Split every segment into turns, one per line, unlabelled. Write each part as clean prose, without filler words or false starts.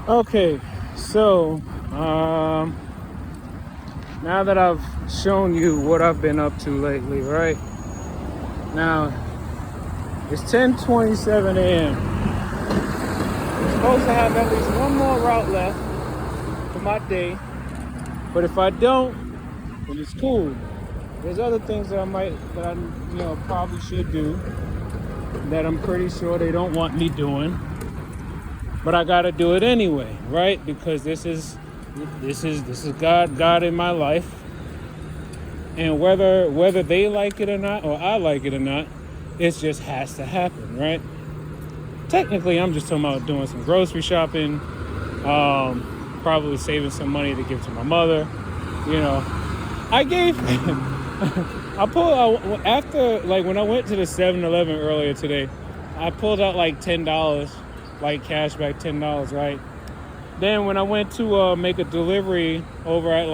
Okay, so now that I've shown you what I've been up to lately, right? Now it's 10:27 a.m. I'm supposed to have at least one more route left for my day, but if I don't, then it's cool. There's other things that I probably should do that I'm pretty sure they don't want me doing, but I gotta do it anyway, right? Because this is God in my life, and whether they like it or not, or I like it or not, it just has to happen, right? Technically, I'm just talking about doing some grocery shopping, probably saving some money to give to my mother. You know, I gave, I pulled out after, like, when I went to the 7-Eleven earlier today, I pulled out like $10, like cash back $10, right? Then when I went to make a delivery over at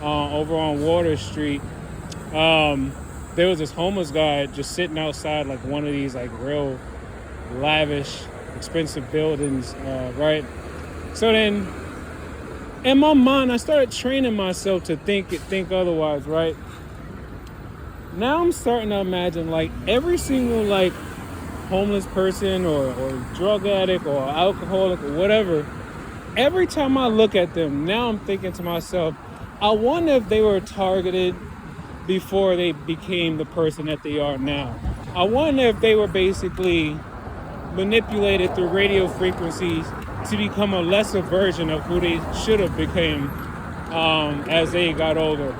over on Water Street, there was this homeless guy just sitting outside like one of these like real lavish, expensive buildings, right? So then, in my mind, I started training myself to think otherwise, right? Now I'm starting to imagine like every single like homeless person or drug addict or alcoholic or whatever. Every time I look at them, now I'm thinking to myself, I wonder if they were targeted before they became the person that they are now. I wonder if they were basically manipulated through radio frequencies to become a lesser version of who they should have became as they got older.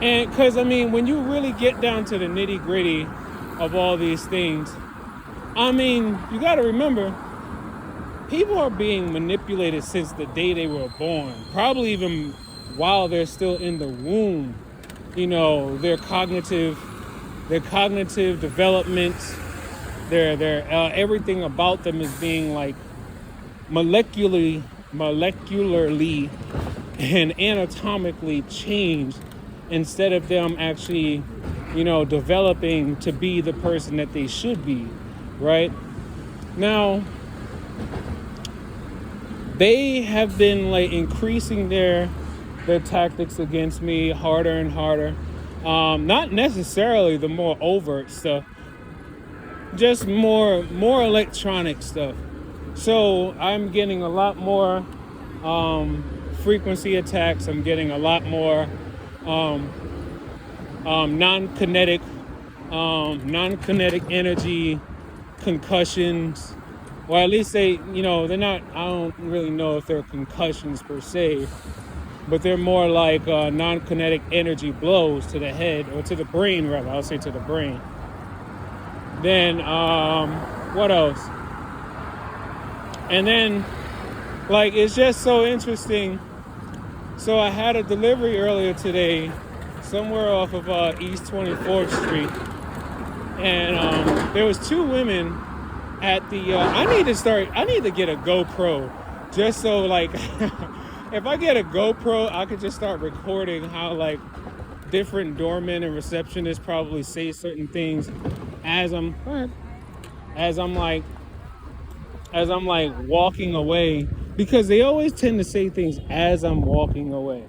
And because, I mean, when you really get down to the nitty gritty of all these things, I mean, you got to remember, people are being manipulated since the day they were born, probably even while they're still in the womb. You know, their cognitive development, their everything about them is being like molecularly and anatomically changed instead of them actually, developing to be the person that they should be, right? Now, they have been like increasing their tactics against me harder and harder. Not necessarily the more overt stuff, just more electronic stuff. So I'm getting a lot more frequency attacks. I'm getting a lot more non-kinetic energy concussions. Well, at least they're not, I don't really know if they're concussions per se, but they're more like non-kinetic energy blows to the head, or to the brain rather, I'll say to the brain. Then, what else? And then, like, it's just so interesting. So I had a delivery earlier today, somewhere off of East 24th Street. And there was two women at the, I need to get a GoPro, just so, like, if I get a GoPro, I could just start recording how, like, different doormen and receptionists probably say certain things as I'm walking away, because they always tend to say things as I'm walking away.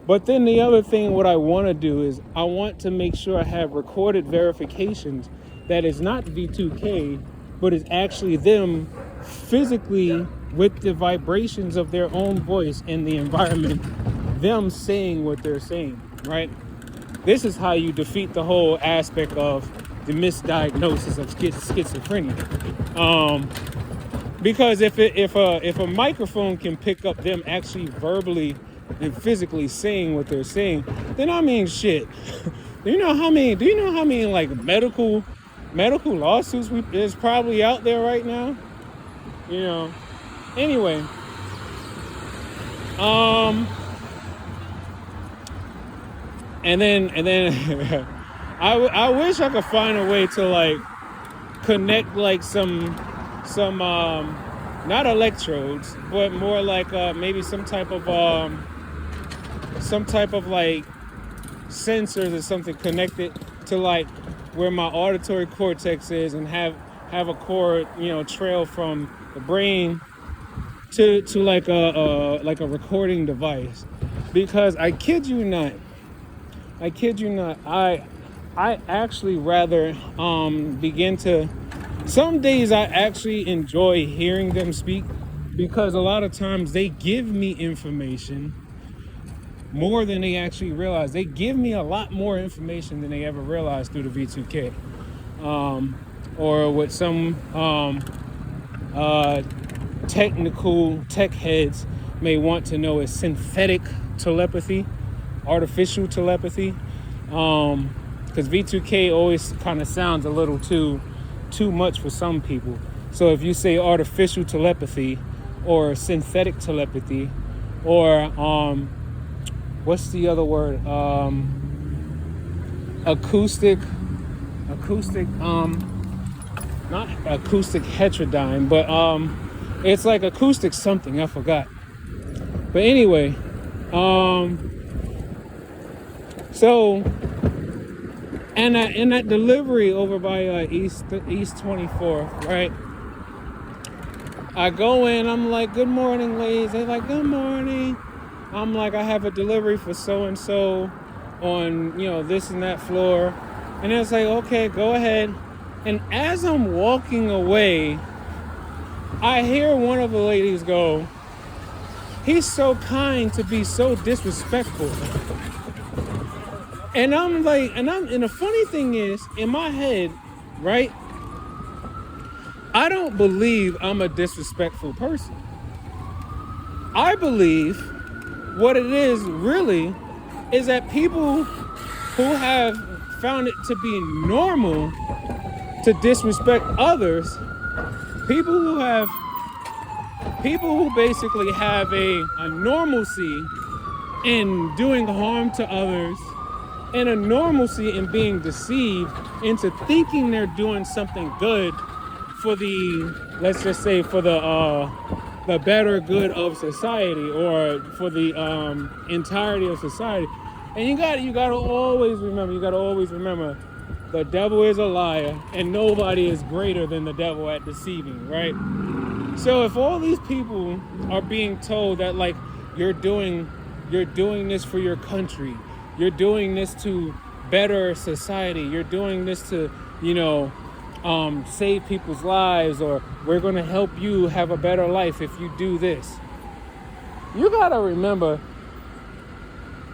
But then the other thing, what I want to do is I want to make sure I have recorded verifications that it's not V2K, but it's actually them physically with the vibrations of their own voice in the environment, them saying what they're saying, right? This is how you defeat the whole aspect of the misdiagnosis of schizophrenia. Because if a microphone can pick up them actually verbally and physically saying what they're saying, then I mean, shit. Do you know how many like medical lawsuits is probably out there right now? Anyway, and then I wish I could find a way to like connect like some not electrodes, but more like maybe some type of like sensors or something connected to like where my auditory cortex is, and have a cord trail from the brain to like a recording device, because I kid you not, I actually rather begin to. Some days I actually enjoy hearing them speak, because a lot of times they give me information more than they actually realize. They give me a lot more information than they ever realized through the V2K, or what some technical tech heads may want to know is synthetic telepathy, artificial telepathy, because V2K always kind of sounds a little too much for some people. So if you say artificial telepathy or synthetic telepathy, or what's the other word, acoustic, not acoustic heterodyne, but it's like acoustic something, I forgot. But anyway, so and in that delivery over by East 24th, right? I go in, I'm like, good morning, ladies. They're like, good morning. I'm like, I have a delivery for so and so on, this and that floor. And it's like, okay, go ahead. And as I'm walking away, I hear one of the ladies go, he's so kind to be so disrespectful. And I'm like, and the funny thing is, in my head, right, I don't believe I'm a disrespectful person. I believe what it is really is that people who have found it to be normal to disrespect others, people who basically have a normalcy in doing harm to others, and a normalcy in being deceived into thinking they're doing something good for the, let's just say, for the better good of society, or for the entirety of society. And you gotta always remember, the devil is a liar, and nobody is greater than the devil at deceiving, right? So if all these people are being told that, like, you're doing this for your country, you're doing this to better society, you're doing this to, save people's lives, or we're going to help you have a better life if you do this. You got to remember,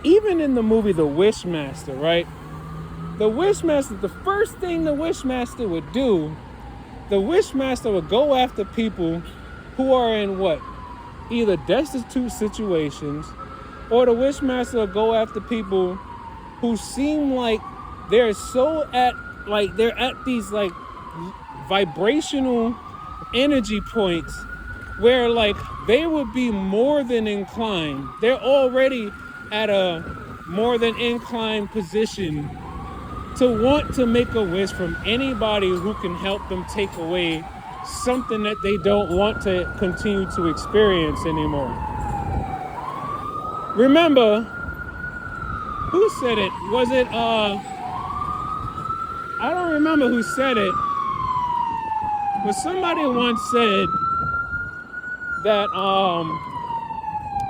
even in the movie The Wishmaster, right? The Wishmaster, the first thing the Wishmaster would do, the Wishmaster would go after people who are in what? Either destitute situations, or the Wishmaster would go after people who seem like they're at these like vibrational energy points where, like, they would be more than inclined. They're already at a more than inclined position to want to make a wish from anybody who can help them take away something that they don't want to continue to experience anymore. Remember, who said it? Was it, I don't remember who said it, but somebody once said that,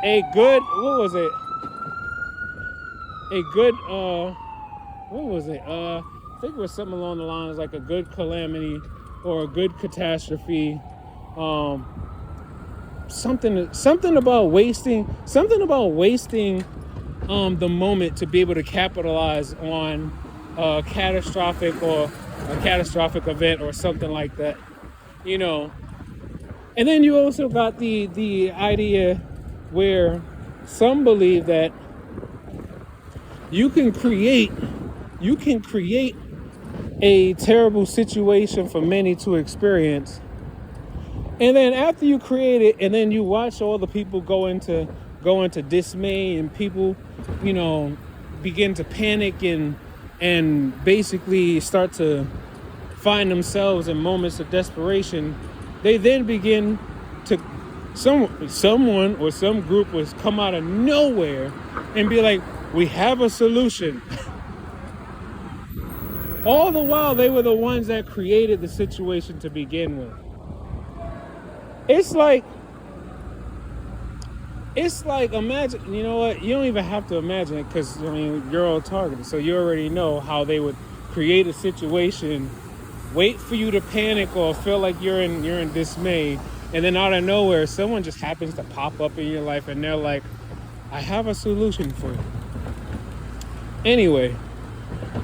a good, what was it? A good, what was it? I think it was something along the lines like a good calamity or a good catastrophe. Something about wasting the moment to be able to capitalize on a catastrophic event or something like that, And then you also got the idea where some believe that you can create a terrible situation for many to experience, and then after you create it, and then you watch all the people go into dismay, and people, begin to panic and basically start to find themselves in moments of desperation. They then begin to, someone or some group was come out of nowhere and be like, we have a solution. All the while, they were the ones that created the situation to begin with. It's like It's like, imagine, you know what? You don't even have to imagine it because, I mean, you're all targeted. So you already know how they would create a situation, wait for you to panic or feel like you're in dismay. And then out of nowhere, someone just happens to pop up in your life and they're like, I have a solution for you. Anyway,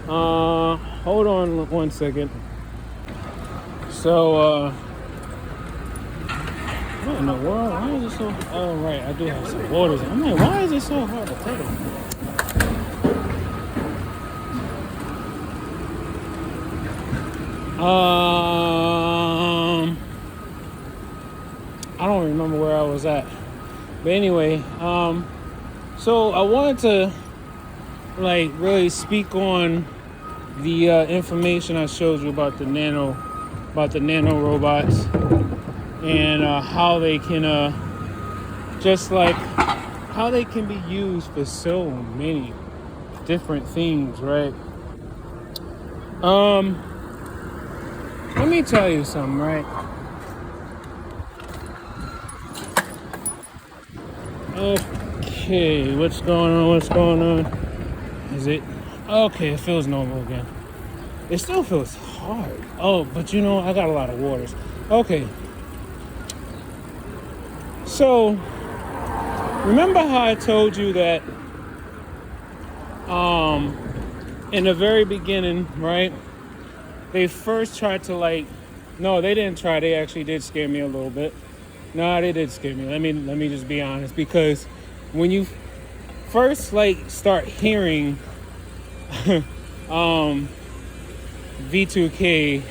hold on 1 second. So, what in the world? Why is it so? Oh, right, I do have some waters. I'm like, why is it so hard to take? I don't remember where I was at, but anyway, so I wanted to like really speak on the information I showed you about the nano robots and how they can just like how they can be used for so many different things, right? Let me tell you something, right? Okay, what's going on? Is it okay? It feels normal again. It still feels hard. Oh, but you know, I got a lot of waters. Okay. So, remember how I told you that in the very beginning, right? They first tried to no, they didn't try. They actually did scare me a little bit. No, they did scare me. Let me just be honest, because when you first start hearing V2K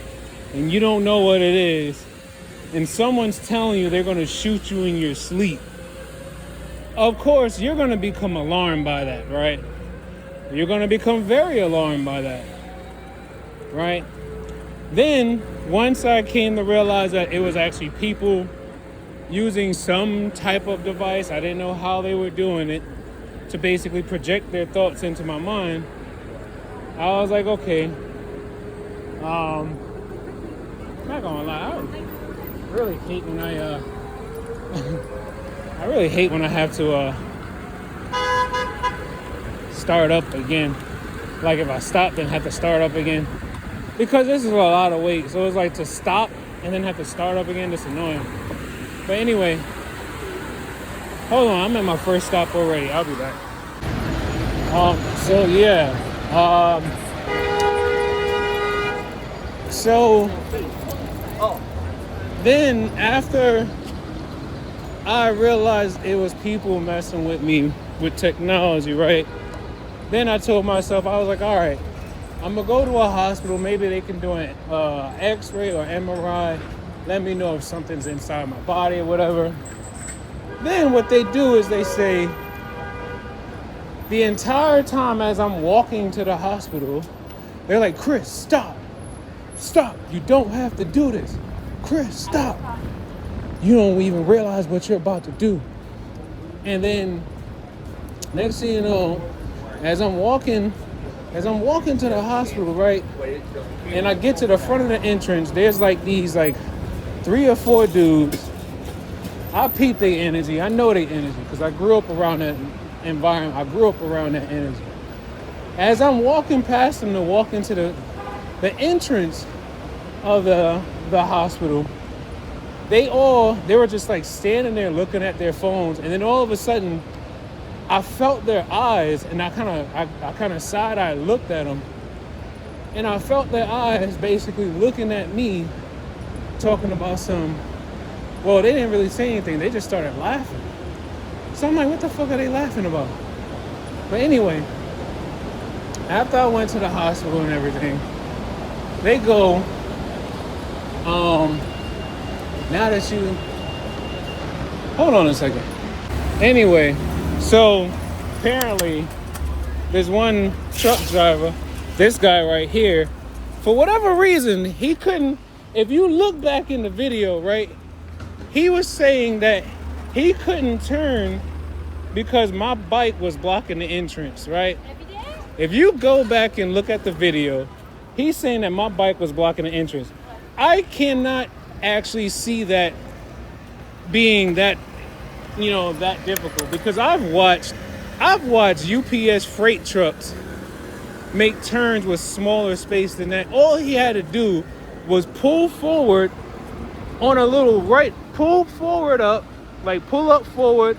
and you don't know what it is, and someone's telling you they're going to shoot you in your sleep, of course you're going to become alarmed by that, right? You're going to become very alarmed by that, right? Then once I came to realize that it was actually people using some type of device, I didn't know how they were doing it, to basically project their thoughts into my mind, I was like, okay, I'm not gonna lie, I really hate when I really hate when I have to start up again. Like if I stop then have to start up again, because this is a lot of weight, so it's like to stop and then have to start up again, it's annoying. But anyway, hold on, I'm at my first stop already. I'll be back. So yeah, so then after I realized it was people messing with me with technology, right? Then I told myself, I was like, all right, I'm gonna go to a hospital. Maybe they can do an X-ray or MRI. Let me know if something's inside my body or whatever. Then what they do is they say, the entire time as I'm walking to the hospital, they're like, Chris, stop. Stop. You don't have to do this. Chris, stop. You don't even realize what you're about to do. And then next thing you know, as I'm walking to the hospital, right? And I get to the front of the entrance, there's these 3 or 4 dudes. I peep their energy. I know their energy because I grew up around that environment. I grew up around that energy. As I'm walking past them to walk into the entrance of the hospital, they were just standing there looking at their phones, and then all of a sudden I felt their eyes, and I kind of side-eye looked at them, and I felt their eyes basically looking at me, talking about well, they didn't really say anything. They just started laughing. So I'm like, what the fuck are they laughing about? But anyway, after I went to the hospital and everything, they go, now that you, hold on a second. Anyway, so apparently there's one truck driver, this guy right here, for whatever reason, he couldn't, if you look back in the video, right, he was saying that he couldn't turn because my bike was blocking the entrance, right? If you go back and look at the video, he's saying that my bike was blocking the entrance. I cannot actually see that being that that difficult, because I've watched UPS freight trucks make turns with smaller space than that. All he had to do was pull forward on a little right, pull forward up, like pull up forward,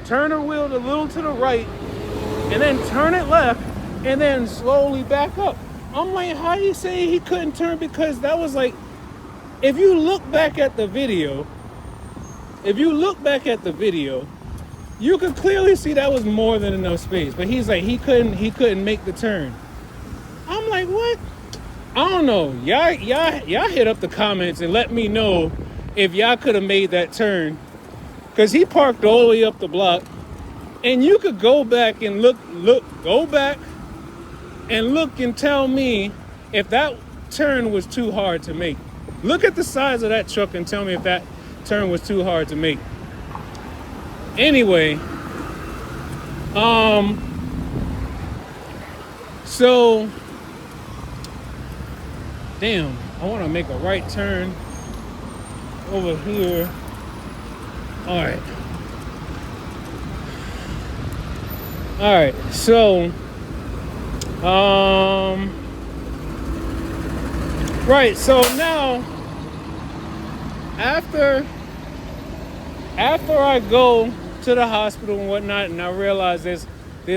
turn the wheel a little to the right, and then turn it left, and then slowly back up. I'm like, how you say he couldn't turn? Because that was like, if you look back at the video, you could clearly see that was more than enough space. But he's like, he couldn't make the turn. I'm like, what? I don't know. Y'all hit up the comments and let me know if y'all could have made that turn. Because he parked all the way up the block. And you could go back and go back and look and tell me if that turn was too hard to make. Look at the size of that truck and tell me if that turn was too hard to make. Anyway, so, damn, I want to make a right turn over here. All right, so, right, so now, after I go to the hospital and whatnot, and I realize there's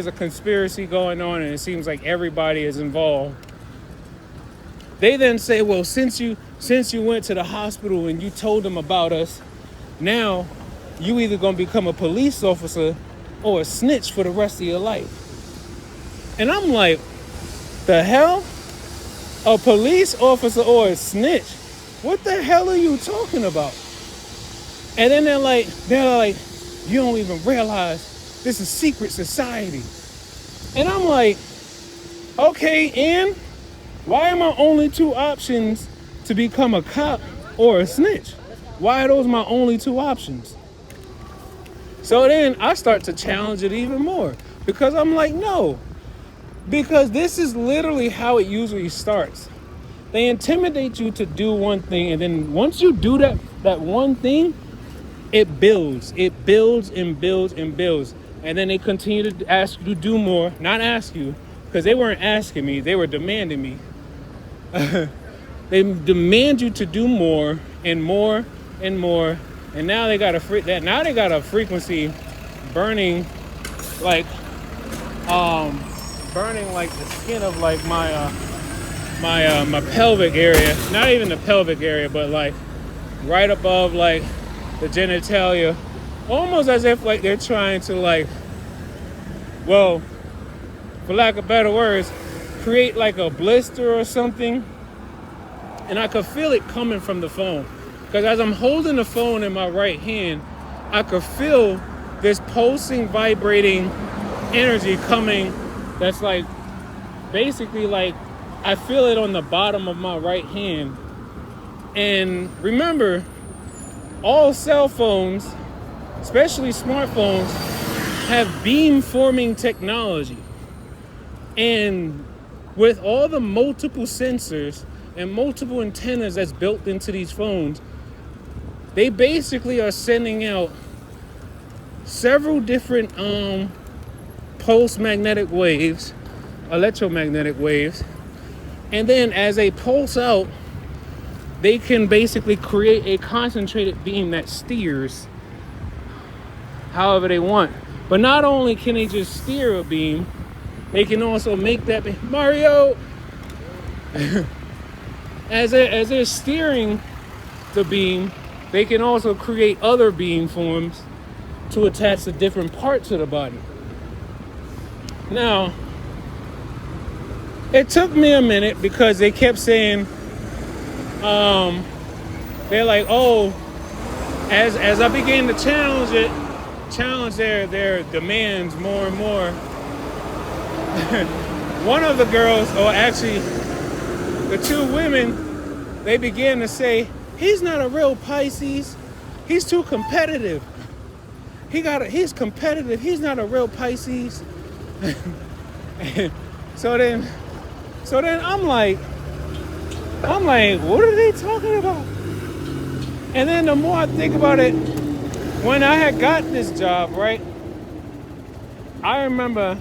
a conspiracy going on, and it seems like everybody is involved. They then say, well, since you went to the hospital and you told them about us, now you either gonna become a police officer or a snitch for the rest of your life. And I'm like, the hell? A police officer or a snitch? What the hell are you talking about? And then they're like, you don't even realize this is secret society. And I'm like, okay, and why are my only two options to become a cop or a snitch? Why are those my only two options? So then I start to challenge it even more, because I'm like, no, because this is literally how it usually starts. They intimidate you to do one thing, and then once you do that one thing, it builds and builds and builds. And then they continue to ask you to do more. Not ask you, because they weren't asking me, they were demanding me. They demand you to do more and more and more. And now they got a frequency burning like the skin of like my pelvic area. Not even the pelvic area, but like right above like the genitalia, almost as if like they're trying to like, well, for lack of better words, create like a blister or something. And I could feel it coming from the phone, because as I'm holding the phone in my right hand, I could feel this pulsing, vibrating energy coming. That's like basically like I feel it on the bottom of my right hand. And remember, all cell phones, especially smartphones, have beam-forming technology. And with all the multiple sensors and multiple antennas that's built into these phones, they basically are sending out several different pulse magnetic waves, electromagnetic waves. And then as they pulse out, they can basically create a concentrated beam that steers however they want. But not only can they just steer a beam, they can also make that beam. Mario! As they're steering the beam, they can also create other beam forms to attach to different parts of the body. Now, it took me a minute, because they kept saying, they're like, oh, as I began to challenge their demands more and more, one of the girls, or actually the two women, they began to say, he's not a real Pisces. He's too competitive. He's competitive. He's not a real Pisces. So then I'm like, what are they talking about? And then the more I think about it, when I had got this job, right, I remember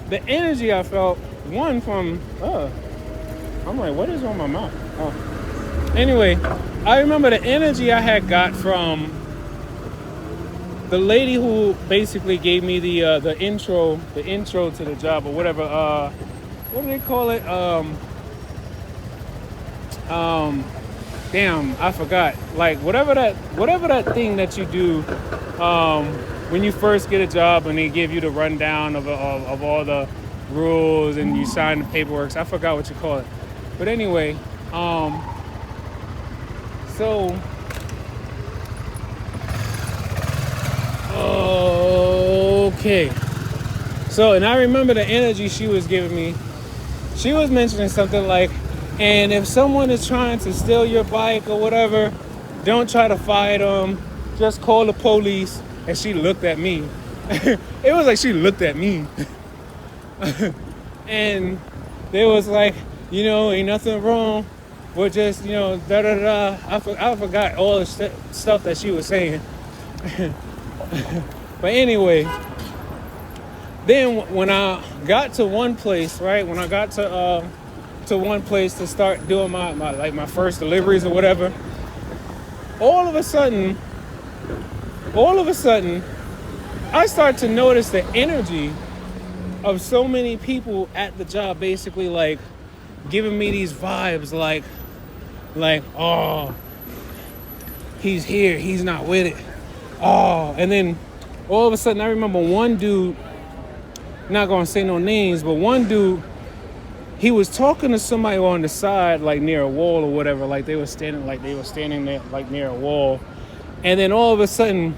the energy I felt, one from, I'm like, what is on my mouth? Oh. Anyway, I remember the energy I had got from the lady who basically gave me the intro to the job or whatever. What do they call it? Damn, I forgot. Like whatever that thing that you do when you first get a job and they give you the rundown of all the rules and you sign the paperwork. I forgot what you call it. But anyway, so okay. So, and I remember the energy she was giving me. She was mentioning something like, and if someone is trying to steal your bike or whatever, don't try to fight them. Just call the police. And she looked at me. It was like she looked at me. And they was like, ain't nothing wrong. We're just, da-da-da. I forgot all the stuff that she was saying. But anyway, then when I got to one place, right? When I got to one place to start doing my first deliveries or whatever, all of a sudden, I start to notice the energy of so many people at the job, basically like giving me these vibes, like, oh, he's here, he's not with it. Oh, and then all of a sudden, I remember one dude, not gonna say no names, but one dude, he was talking to somebody on the side, like near a wall or whatever, like they were standing there, like near a wall. And then all of a sudden,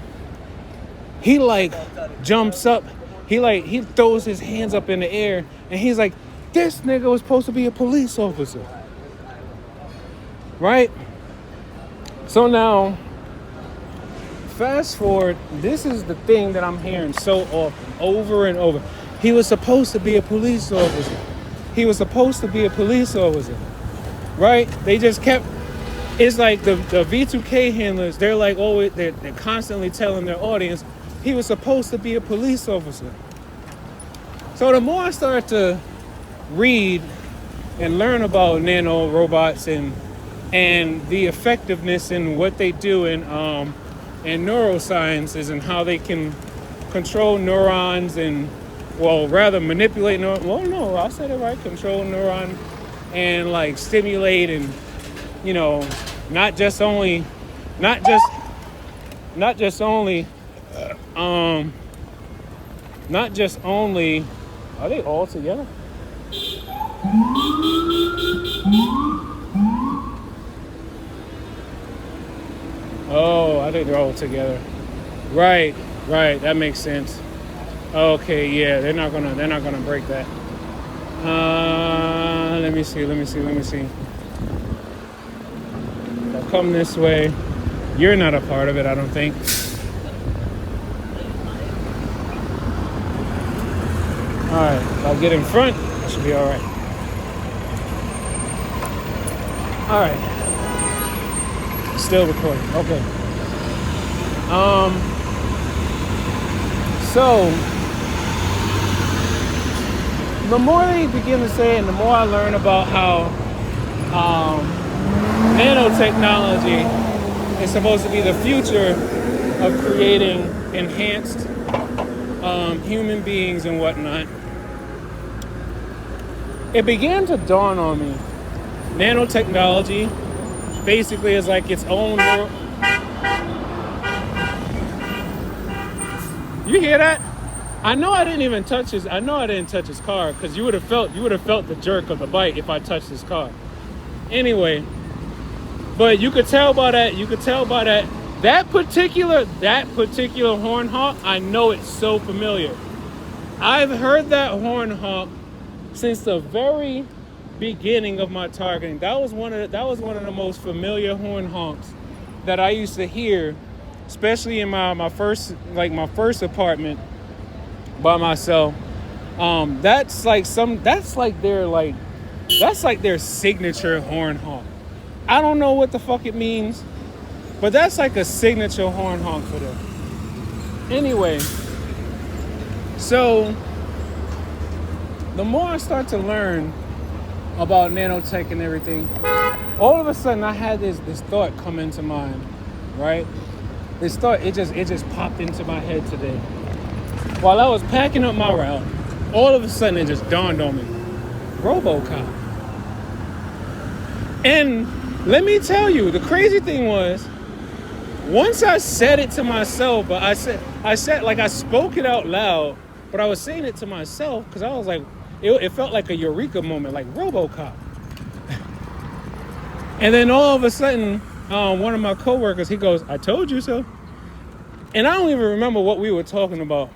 he like jumps up, he throws his hands up in the air, and he's like, this nigga was supposed to be a police officer. Right? So now, fast forward, this is the thing that I'm hearing so often, over and over. He was supposed to be a police officer. He was supposed to be a police officer. Right? They just kept, it's like the V2K handlers, they're like always, they're constantly telling their audience, he was supposed to be a police officer. So the more I start to read and learn about nano-robots and the effectiveness in what they do in neurosciences and how they can control neurons and, well, rather manipulate neurons. Well, no, I said it right. Control neuron and like stimulate and, not just only, are they all together? Oh, I think they're all together. Right, that makes sense. Okay, yeah, they're not gonna break that. Let me see. I'll come this way. You're not a part of it, I don't think. Alright, I'll get in front. I should be alright. Alright. Still recording. Okay. So the more they begin to say, and the more I learn about how nanotechnology is supposed to be the future of creating enhanced human beings and whatnot, it began to dawn on me. Nanotechnology basically is like its own world. You hear that? I know I didn't touch his car, because you would have felt the jerk of the bike if I touched his car. Anyway, but you could tell by that particular horn honk. I know it's so familiar. I've heard that horn honk since the very beginning of my targeting. That was one of the most familiar horn honks that I used to hear, especially in my first apartment by myself. That's like their signature horn honk. I don't know what the fuck it means. But that's like a signature horn honk for them. Anyway, so the more I start to learn about nanotech and everything, all of a sudden I had this thought come into mind, right? This thought, it just popped into my head today. While I was packing up my route, all of a sudden it just dawned on me. Robocop. And let me tell you, the crazy thing was, once I said it to myself, but I said like I spoke it out loud, but I was saying it to myself because I was like, it felt like a eureka moment, like Robocop. And then all of a sudden, one of my coworkers, he goes, "I told you so." And I don't even remember what we were talking about,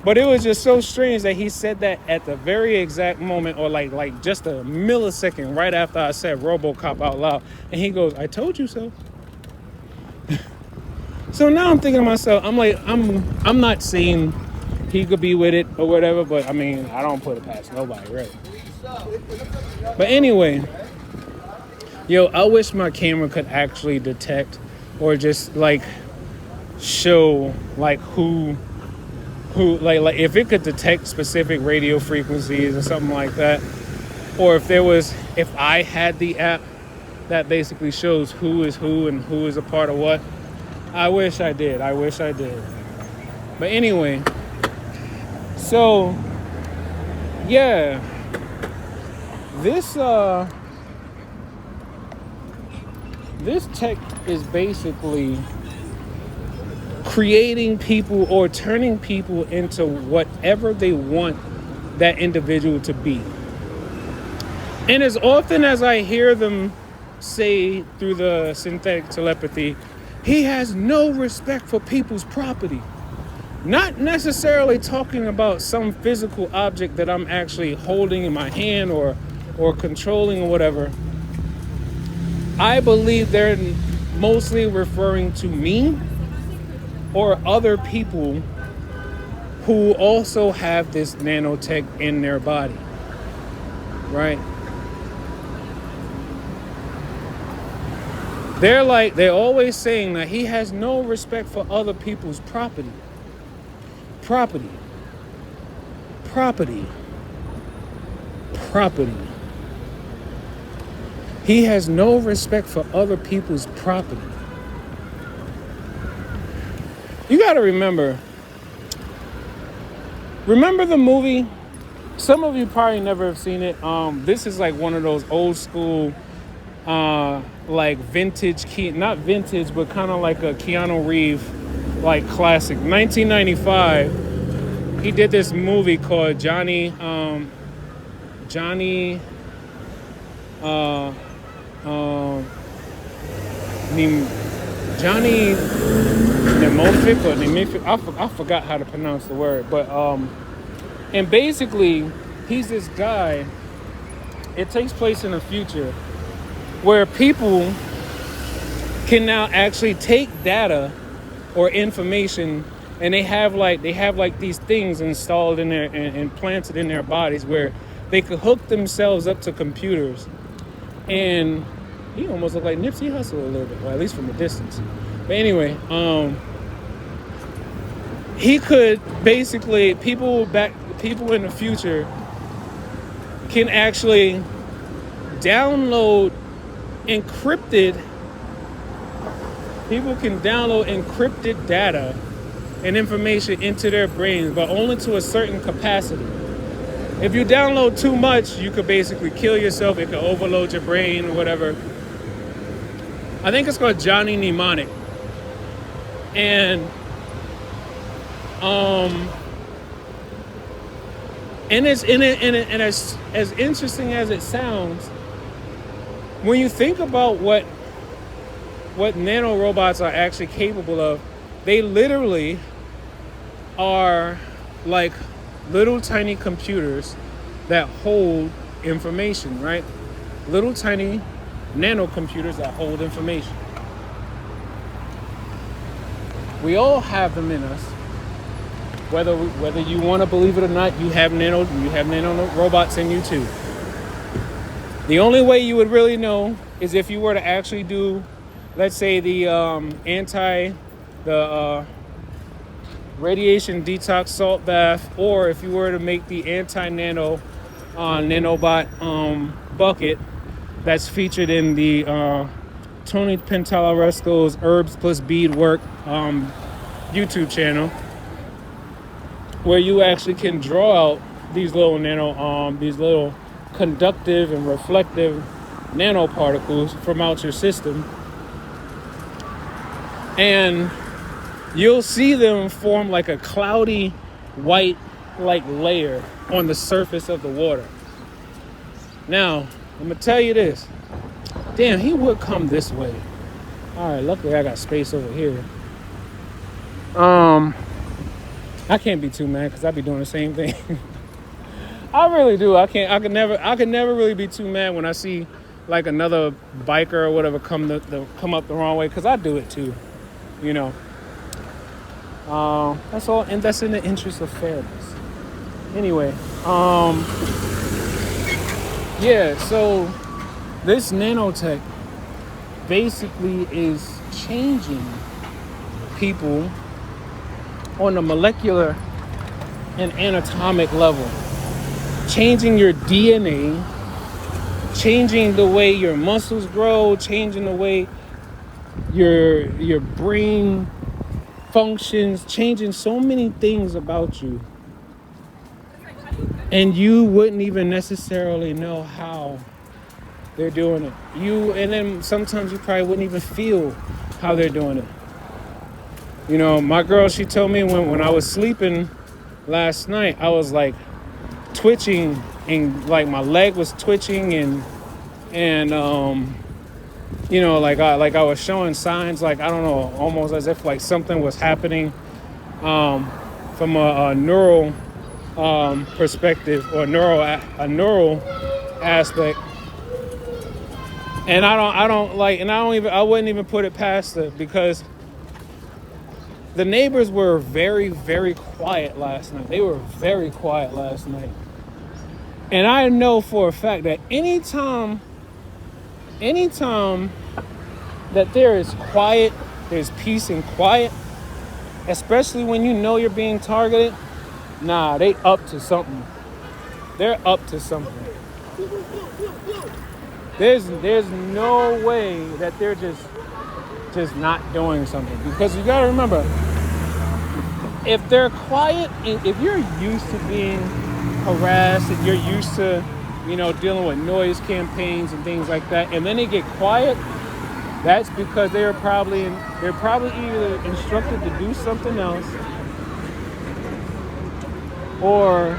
but it was just so strange that he said that at the very exact moment, or like just a millisecond right after I said Robocop out loud. And he goes, "I told you so." So now I'm thinking to myself, I'm like, I'm not saying he could be with it or whatever, but I mean, I don't put it past nobody, right? But anyway, yo, I wish my camera could actually detect or just like show like who like if it could detect specific radio frequencies or something like that, or if I had the app that basically shows who is who and who is a part of what. I wish I did. But anyway, so yeah, this tech is basically creating people or turning people into whatever they want that individual to be. And as often as I hear them say through the synthetic telepathy, he has no respect for people's property. Not necessarily talking about some physical object that I'm actually holding in my hand or controlling or whatever. I believe they're mostly referring to me or other people who also have this nanotech in their body, right? They're always saying that he has no respect for other people's property. Property. He has no respect for other people's property. You gotta remember the movie? Some of you probably never have seen it. This is like one of those old school like vintage not vintage, but kind of like a Keanu Reeves like classic. 1995, he did this movie called Johnny Mnemothic or Mnemothic. I forgot how to pronounce the word, but and basically he's this guy. It takes place in the future where people can now actually take data or information, and they have like these things installed in their and planted in their bodies where they could hook themselves up to computers. And he almost looked like Nipsey Hussle a little bit, or at least from a distance. But anyway, he could basically people in the future can actually download encrypted data and information into their brains, but only to a certain capacity. If you download too much, you could basically kill yourself. It could overload your brain or whatever. I think it's called Johnny Mnemonic. And it's as interesting as it sounds, when you think about what nanorobots are actually capable of, they literally are like little tiny computers that hold information, right? Little tiny nanocomputers that hold information. We all have them in us. Whether you want to believe it or not, you have nano robots in you too. The only way you would really know is if you were to actually do let's say the radiation detox salt bath, or if you were to make the anti-nano nanobot bucket that's featured in the Tony Pentalaresco's Herbs Plus Beadwork YouTube channel, where you actually can draw out these little these little conductive and reflective nanoparticles from out your system, and you'll see them form like a cloudy white like layer on the surface of the water. Now, I'm gonna tell you this. Damn, he would come this way. All right, luckily I got space over here. I can't be too mad because I be doing the same thing. I really do. I could never really be too mad when I see like another biker or whatever come up the wrong way, because I do it too, you know. That's all, and that's in the interest of fairness. Anyway, yeah, so this nanotech basically is changing people on a molecular and anatomic level, changing your DNA, changing the way your muscles grow, changing the way your brain functions, changing so many things about you, and you wouldn't even necessarily know how they're doing it. And then sometimes you probably wouldn't even feel how they're doing it. You know, my girl, she told me when I was sleeping last night, I was like twitching, and like my leg was twitching, and you know, like I was showing signs, like, I don't know, almost as if like something was happening from a neural perspective, or a neural aspect. And I wouldn't even put it past it, because the neighbors were very, very quiet last night. They were very quiet last night. And I know for a fact that anytime that there is quiet, there's peace and quiet, especially when you know you're being targeted, nah, they up to something. They're up to something. There's no way that they're just not doing something, because you gotta remember, if they're quiet, if you're used to being harassed, and you're used to, you know, dealing with noise campaigns and things like that, and then they get quiet, that's because they're probably either instructed to do something else, or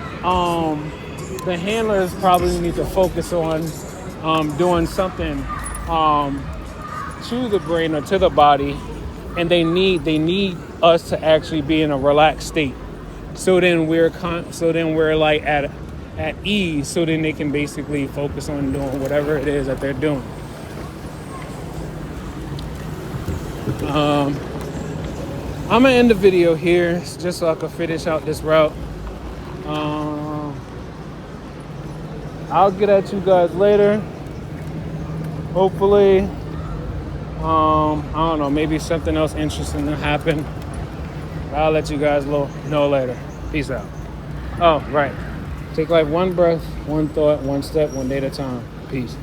the handlers probably need to focus on doing something to the brain or to the body, and they need us to actually be in a relaxed state. So then we're like at ease, so then they can basically focus on doing whatever it is that they're doing. I'm gonna end the video here just so I can finish out this route. I'll get at you guys later. Hopefully, I don't know, maybe something else interesting will happen. I'll let you guys know later. Peace out. Oh, right. Take like one breath, one thought, one step, one day at a time. Peace.